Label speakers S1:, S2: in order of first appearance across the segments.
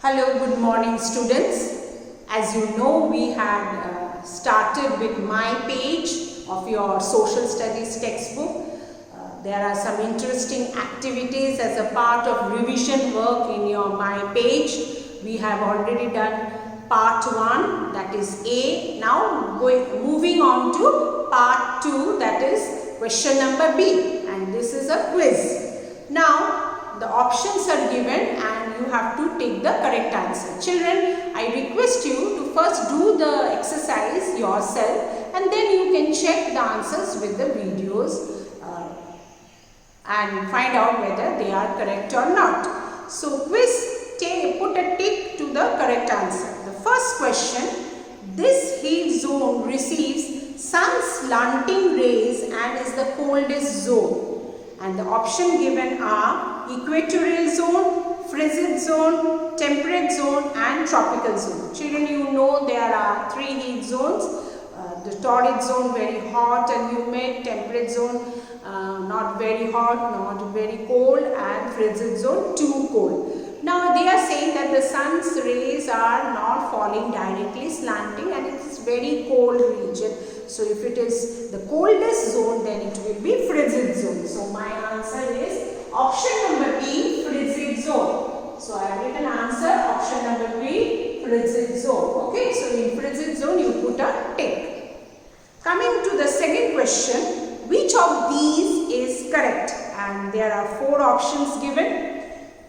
S1: Hello, good morning students. As you know, we had started with my page of your social studies textbook. There are some interesting activities as a part of revision work in your my page. We have already done part 1, that is A. Now moving on to part 2, that is question number B, and this is a quiz. Now the options are given and you have to take the correct answer. Children, I request you to first do the exercise yourself and then you can check the answers with the videos and find out whether they are correct or not. So quiz, put a tick to the correct answer. The first question, this heat zone receives sun's slanting rays and is the coldest zone. And the option given are equatorial zone, frigid zone, temperate zone and tropical zone. Children, you know there are 3 heat zones. The torrid zone very hot and humid, temperate zone not very hot, not very cold, and frigid zone too cold. Now they are saying that the sun's rays are not falling directly, slanting, and it is very cold region. So if it is the coldest zone, then it will be frigid zone. So my answer is option number B, frigid zone. So I have written answer option number B, frigid zone. Okay, so in frigid zone you put a tick. Coming to the second question, which of these is correct? And there are 4 options given.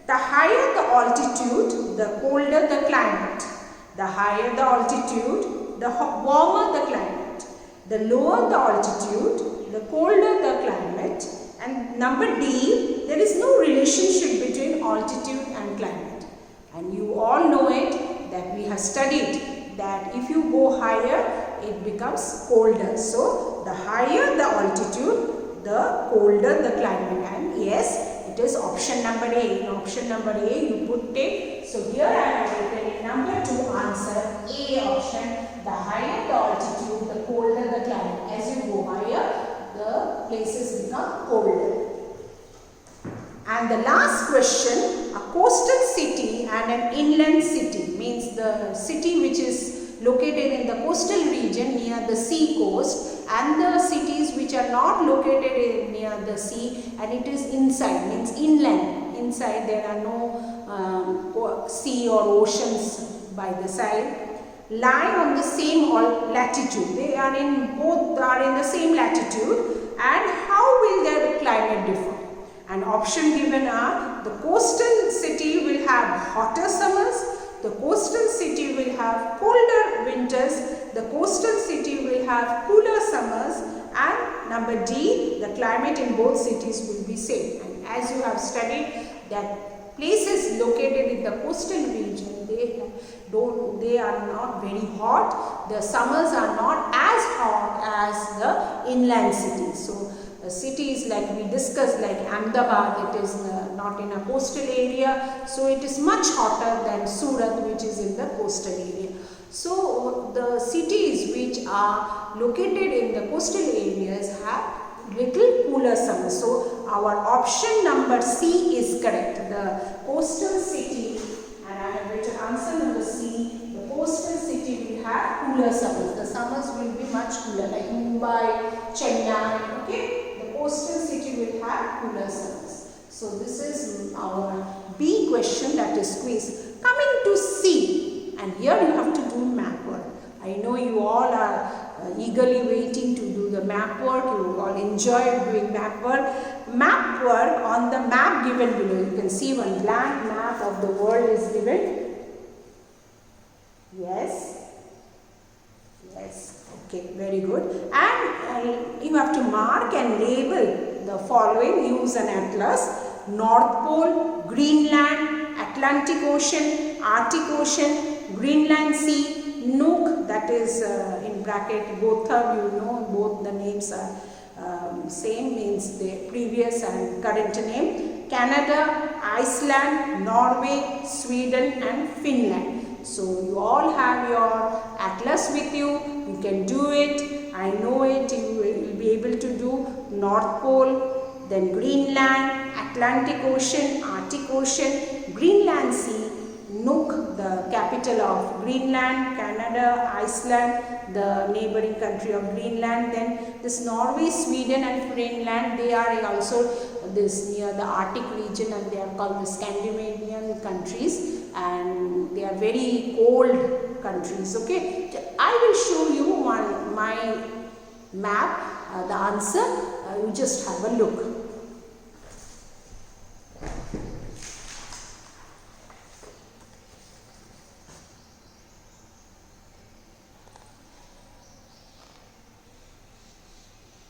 S1: The higher the altitude, the colder the climate. The higher the altitude, the warmer the climate. The lower the altitude, the colder the climate. And number D, there is no relationship between altitude and climate. And you all know it that we have studied that if you go higher, it becomes colder. So the higher the altitude, the colder the climate. And yes, it is option number A. In option number A, you put tick. So here I have written in number 2 answer A option. The higher the altitude, the colder the climate. As you go higher, the places become colder. And the last question, a coastal city and an inland city, means the city which is located in the coastal region near the sea coast, and the cities which are not located near the sea and it is inside, means inland. Inside there are no sea or oceans by the side. Lie on the same latitude. They are in both are in the same latitude, and how will their climate differ? And option given are the coastal city will have hotter summers, the coastal city will have colder winters, the coastal city will have cooler summers, and number D, the climate in both cities will be same. And as you have studied that places located in the coastal region, they are not very hot. The summers are not as hot as the inland cities. So cities like we discussed, like Ahmedabad, it is not in a coastal area, so it is much hotter than Surat, which is in the coastal area. So the cities which are located in the coastal areas have little cooler summers. So our option number C is correct. The coastal city, and I have written answer number C, the coastal city will have cooler summers. The summers will be much cooler, like Mumbai, Chennai, okay. Coastal city will have cooler summers. So this is our B question, that is quiz. Coming to C, and here you have to do map work. I know you all are eagerly waiting to do the map work. You all enjoy doing map work. Map work on the map given below. You can see one blank map of the world is given. Yes. Yes. Okay, very good. And you have to mark and label the following. Use an atlas. North Pole, Greenland, Atlantic Ocean, Arctic Ocean, Greenland Sea, Nook, that is in bracket both of you know, both the names are same, means the previous and current name. Canada, Iceland, Norway, Sweden and Finland. So you all have your atlas with you. You can do it. I know it. You will be able to do North Pole, then Greenland, Atlantic Ocean, Arctic Ocean, Greenland Sea, Nook, the capital of Greenland, Canada, Iceland, the neighboring country of Greenland. Then this Norway, Sweden and Finland, they are also this near the Arctic region, and they are called the Scandinavian countries, and they are very cold countries. Okay, I will show you my map, the answer. You just have a look.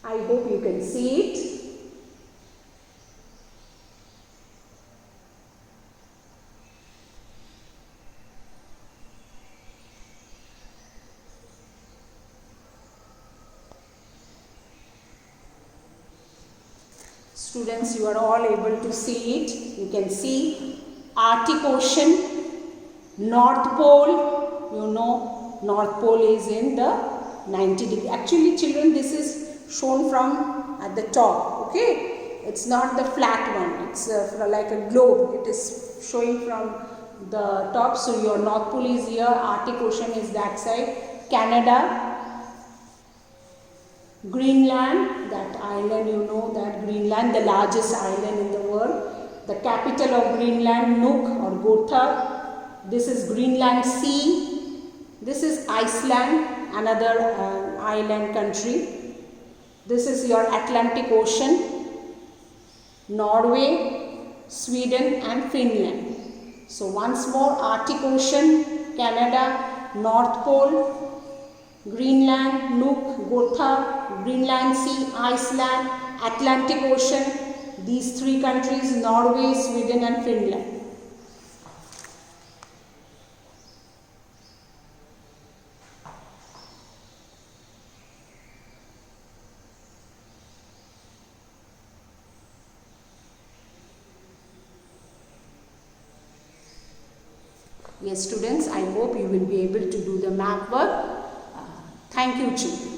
S1: I hope you can see it. Students, you are all able to see it. You can see Arctic Ocean, North Pole. You know North Pole is in the 90 degree. Actually children, this is shown from at the top. Okay, it's not the flat one. It's like a globe. It is showing from the top. So your North Pole is here, Arctic Ocean is that side, Canada, Greenland, that island, you know that Greenland, the largest island in the world. The capital of Greenland, Nuuk or Gotha. This is Greenland Sea. This is Iceland, another island country. This is your Atlantic Ocean, Norway, Sweden and Finland. So once more, Arctic Ocean, Canada, North Pole, Greenland, Nuuk, Gotha, Greenland Sea, Iceland, Atlantic Ocean, these three countries, Norway, Sweden and Finland. Yes students, I hope you will be able to do the map work. Thank you children.